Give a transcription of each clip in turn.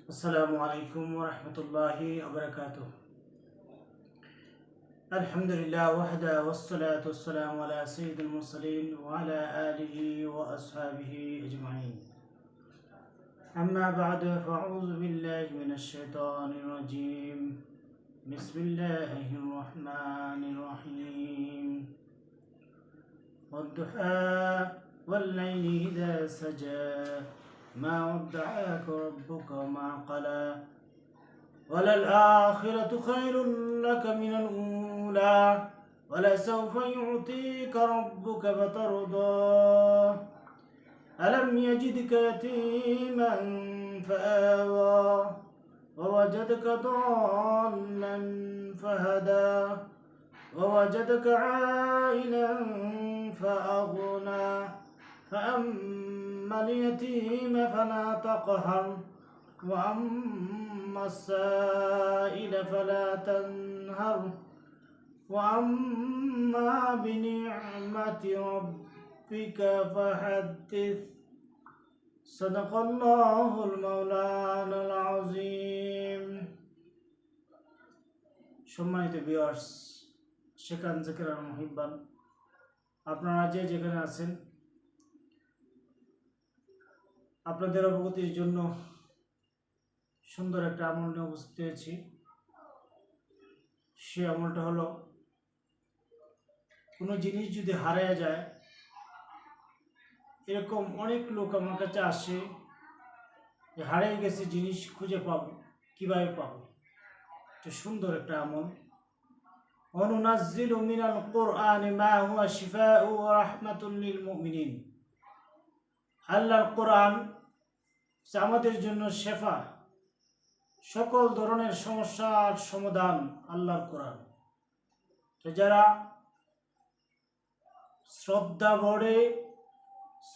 السلام عليكم ورحمة الله وبركاته. الحمد لله وحده والصلاة والسلام على سيد المرسلين وعلى آله وأصحابه أجمعين. أما بعد فأعوذ بالله من الشيطان الرجيم. بسم الله الرحمن الرحيم. والضحى والليل إذا سجى ما ودعك ربك وما قلى وللآخرة خير لك من الأولى ولسوف يعطيك ربك فترضى ألم يجدك يتيما فآوى ووجدك ضالا فهدى ووجدك عائلا فأغنى فأما اليتيم فلا تقهر وأما السائل فلا تنهر وأما بنعمة ربك فحدث صدق الله المولانا العظيم. সম্মানিত ভিউয়ার্স, সেখান জাকির মুহিব্বান, আপনারা যেখানে আছেন আপনাদের অবগতির জন্য সুন্দর একটা আমল নিয়ে উপস্থিত হয়েছি। সে আমলটা হলো, কোনো জিনিস যদি হারিয়ে যায়, এরকম অনেক লোক আমার কাছে আসে যে হারিয়ে গেছে, জিনিস খুঁজে পাবো, কিভাবে পাবো। এটা সুন্দর একটা আমল। অনুনাজ্জিলু মিনাল কুরআনি মা হুয়া শিফাউ ওয়া রাহমাতুল লিল মুমিনিন। আল্লাহর কোরআন আমাদের জন্য শেফা, সকল ধরনের সমস্যার সমাধান আল্লাহর কোরআন। তো যারা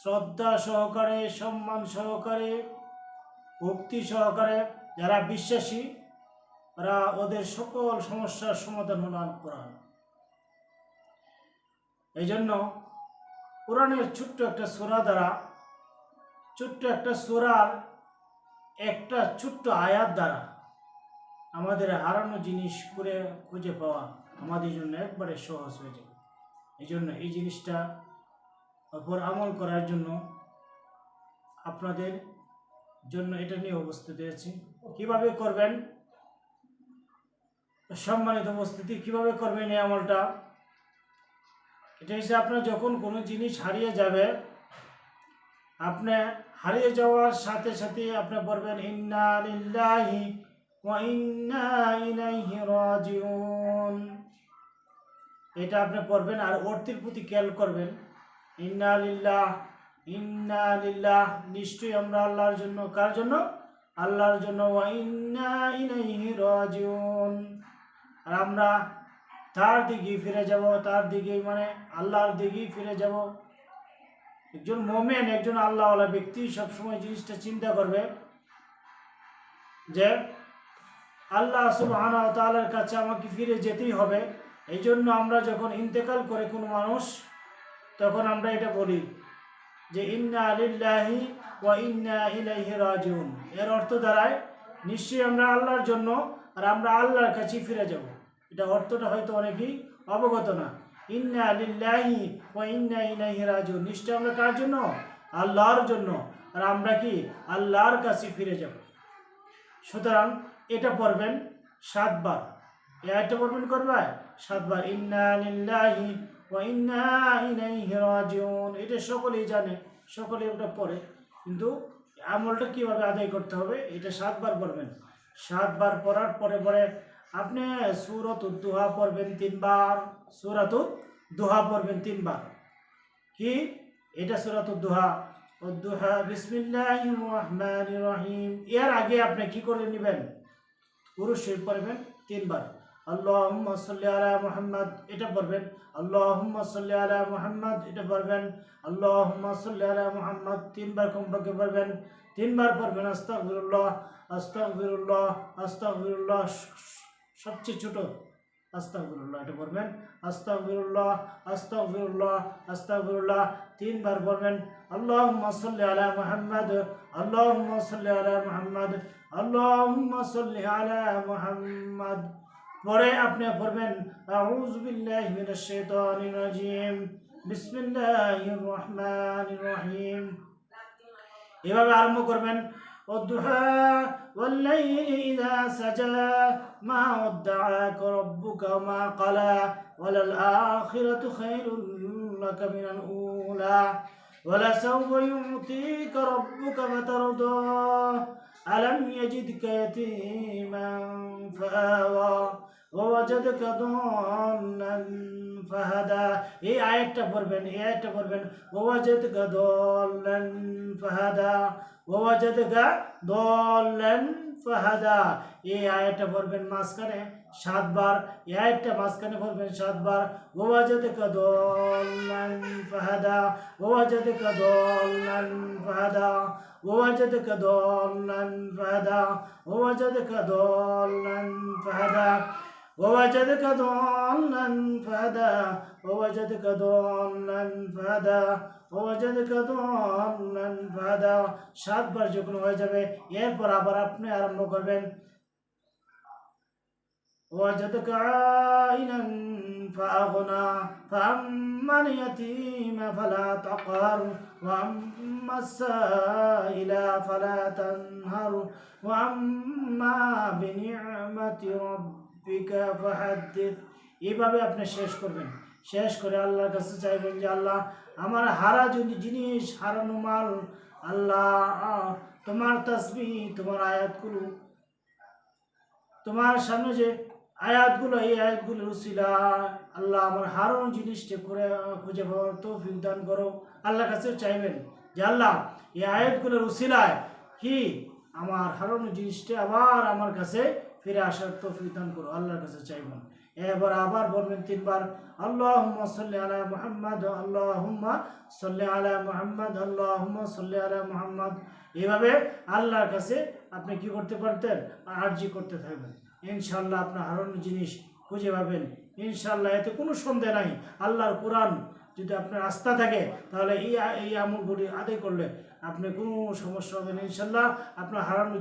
শ্রদ্ধা সহকারে, সম্মান সহকারে, ভক্তি সহকারে যারা বিশ্বাসী, তারা ওদের সকল সমস্যার সমাধান হল আল কোরআন। এই জন্য কোরআনের ছোট্ট একটা সূরা দ্বারা, ছোট্ট একটা সূরার একটা ছোট্ট আয়াত দ্বারা আমাদের হারানো জিনিস করে খুঁজে পাওয়া আমাদের জন্য একবারে সহজ হয়ে যাবে। এই জন্য এই জিনিসটা উপর আমল করার জন্য আপনাদের জন্য এটা নিয়ে উপস্থিত হয়েছি। কিভাবে করবেন, সম্মানিত উপস্থিতি, কিভাবে করবেন এই আমলটা? এটা হচ্ছে, আপনার যখন কোনো জিনিস হারিয়ে যাবে, আপনি হারিয়ে যাওয়ার সাথে সাথে আপনি পড়বেন ইন্না লিল্লাহি ওয়া ইন্না ইলাইহি রাজিউন। এটা আপনি পড়বেন আর অর্থের প্রতি খেয়াল করবেন। ইন্না লিল্লাহ, নিশ্চয়ই আমরা আল্লাহর জন্য। কার জন্য? আল্লাহর জন্য। ওয়া ইন্না ইলাইহি রাজিউন, আর আমরা তার দিকেই ফিরে যাব, তার দিকেই মানে আল্লাহর দিকেই ফিরে যাব। একজন মুমিন, একজন আল্লাহওয়ালা ব্যক্তি সবসময় জিনিসটা চিন্তা করবে যে আল্লাহ সুবহানাহু ওয়া তাআলার কাছে আমাকে ফিরে যেতেই হবে। এই জন্য আমরা যখন ইন্তেকাল করে কোনো মানুষ, তখন আমরা এটা বলি যে ইন্না লিল্লাহি ওয়া ইন্না ইলাইহি রাজিউন। এর অর্থ দাঁড়ায় নিশ্চয়ই আমরা আল্লাহর জন্য আর আমরা আল্লাহর কাছে ফিরে যাব। এটা অর্থটা হয়তো অনেকেই অবগত না। ইন্না লিল্লাহি ওয়া ইন্না ইলাইহি রাজিউন, নিশ্চয় আমরা কার জন্য? আল্লাহর জন্য, আর আমরা কি আল্লাহর কাছে ফিরে যাব। সুতরাং এটা পড়বেন 7 বার। এটা পড়বেন করবে 7 বার, ইন্না লিল্লাহি ওয়া ইন্না ইলাইহি রাজিউন। এটা সকলেই জানে, সকলেই ওটা পড়ে, কিন্তু আমলটা কিভাবে আদায় করতে হবে এটা 7 বার পড়বেন। 7 বার পড়ার পরে পরে আপনি সূরাতুদ দুহা পড়বেন 3 বার। সূরাতুদ দুহা পড়বেন 3 বার। কি এটা? সূরাতুদ দুহা। ওয়াদ-দুহা বিসমিল্লাহির রহমানির রহিম। এর আগে আপনি কি করে নেবেন? পুরো শরীফ পড়বেন 3 বার। আল্লাহুম্মা সাল্লি আলা মুহাম্মাদ, এটা পড়বেন। আল্লাহুম্মা সাল্লি আলা মুহাম্মাদ, এটা পড়বেন। আল্লাহুম্মা সাল্লি আলা মুহাম্মাদ 3 বার কমপক্ষে পড়বেন। 3 বার পড়বেন আস্তাগফিরুল্লাহ, আস্তাগফিরুল্লাহ, আস্তাগফিরুল্লাহ, সবচেয়ে ছোট আস্তাগফিরুল্লাহ। এটা পড়বেন আস্তাগফিরুল্লাহ আস্তাগফিরুল্লাহ আস্তাগফিরুল্লাহ। 3 বার পড়বেন আল্লাহুম্মা সাল্লি আলা মুহাম্মাদ আল্লাহুম্মা সাল্লি আলা মুহাম্মাদ আল্লাহুম্মা সাল্লি আলা মুহাম্মাদ। পরে আপনি পড়বেন আউযু বিল্লাহি মিনাশ শাইতানির রাজিম বিসমিল্লাহির রহমানির রহিম। এভাবে আরম্ভ করবেন والضحى والليل إذا سجى ما ودعك ربك وما قلى وللآخرة خير لك من الأولى ولسوف يعطيك ربك فترضى ألم يجدك يتيما فآوى ووجدك ضالا فهدى। এই আয়াতটা পড়বেন ووجدك ضالا فهدى ووجدك ضالا فهدى। এই আয়াতটা পড়বেন মাঝখানে 7 বার। এই আয়াতটা মাঝখানে পড়বেন 7 বার। ووجدك ضالا فهدى ووجدك ضالا فهدى ووجدك ضالا فهدى ووجدك ضالا فهدى ووجدك ضالا فهدى ووجدك ضالا فهدى ووجدك ضالا فهدى। 7 বার যখন হয়ে যাবে এরপর আবার আপনি আরম্ভ করবেন ووجدك عائلا فأغنى فأما اليتيم فلا تقهر وأما السائل فلا تنهر وأما بنعمة ربك فحدث। এইভাবে আপনি শেষ করবেন। শেষ করে আল্লাহর কাছে চাইবেন যে আল্লাহ আমার হারা জিনিস হারানো মাল আল্লাহ তোমার তাসবিহ তোমার আয়াতগুলো তোমার সামনে যে আয়াতগুলো এই আয়াতগুলোর উসিলা আল্লাহ আমার হারানো জিনিসটা খুঁজে পাওয়ার তৌফিক দান করো। আল্লাহর কাছে চাইবেন যে আল্লাহ এই আয়াতগুলোর উসিলায় কি আমার হারানো জিনিসটা আবার আমার কাছে ফিরে আসার তৌফিক দান করো। আল্লাহর কাছে চাইবেন। এবার আবার বলবেন 3 বার আল্লাহুম্মা সাল্লি আলা মুহাম্মাদ আল্লাহুম্মা সাল্লি আলা মুহাম্মাদ আল্লাহুম্মা সাল্লি আলা মুহাম্মাদ। এইভাবে আল্লাহর কাছে আপনি কি করতে পারতেন আরজি করতে থাকবেন। ইনশাআল্লাহ আপনার হারানো জিনিস খুঁজে পাবেন ইনশাআল্লাহ। এতে কোনো সন্দেহ নাই। আল্লাহর কোরআন যদি আপনার আস্থা থাকে তাহলে এই আমলগুলি আদায় করলে আপনি কোনো সমস্যা হবে না ইনশাআল্লাহ। আপনার হারানো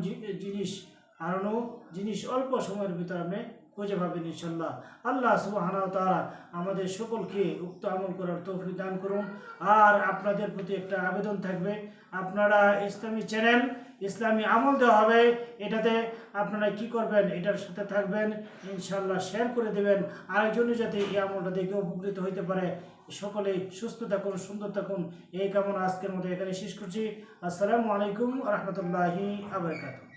জিনিস অল্প সময়ের ভিতরে আপনি খুঁজে পাবেন ইনশাআল্লাহ। আল্লাহ সুবহানাহু ওয়া তাআলা আমাদের সকলকে উক্ত আমল করার তৌফিক দান করুন। আর আপনাদের প্রতি একটা আবেদন থাকবে, আপনারা ইসলামী চ্যানেল ইসলামী আমল দেওয়া হবে, এটাতে আপনারা কি করবেন এটার সাথে থাকবেন ইনশাআল্লাহ, শেয়ার করে দেবেন আরেকজনও যাতে এই আমলটা দেখে উপকৃত হইতে পারে। সকলেই সুস্থ থাকুন সুন্দর থাকুন এই কামনা আজকের মতো এখানে শেষ করছি। আসসালামু আলাইকুম ওয়া রাহমাতুল্লাহি ওয়া বারাকাতুহু।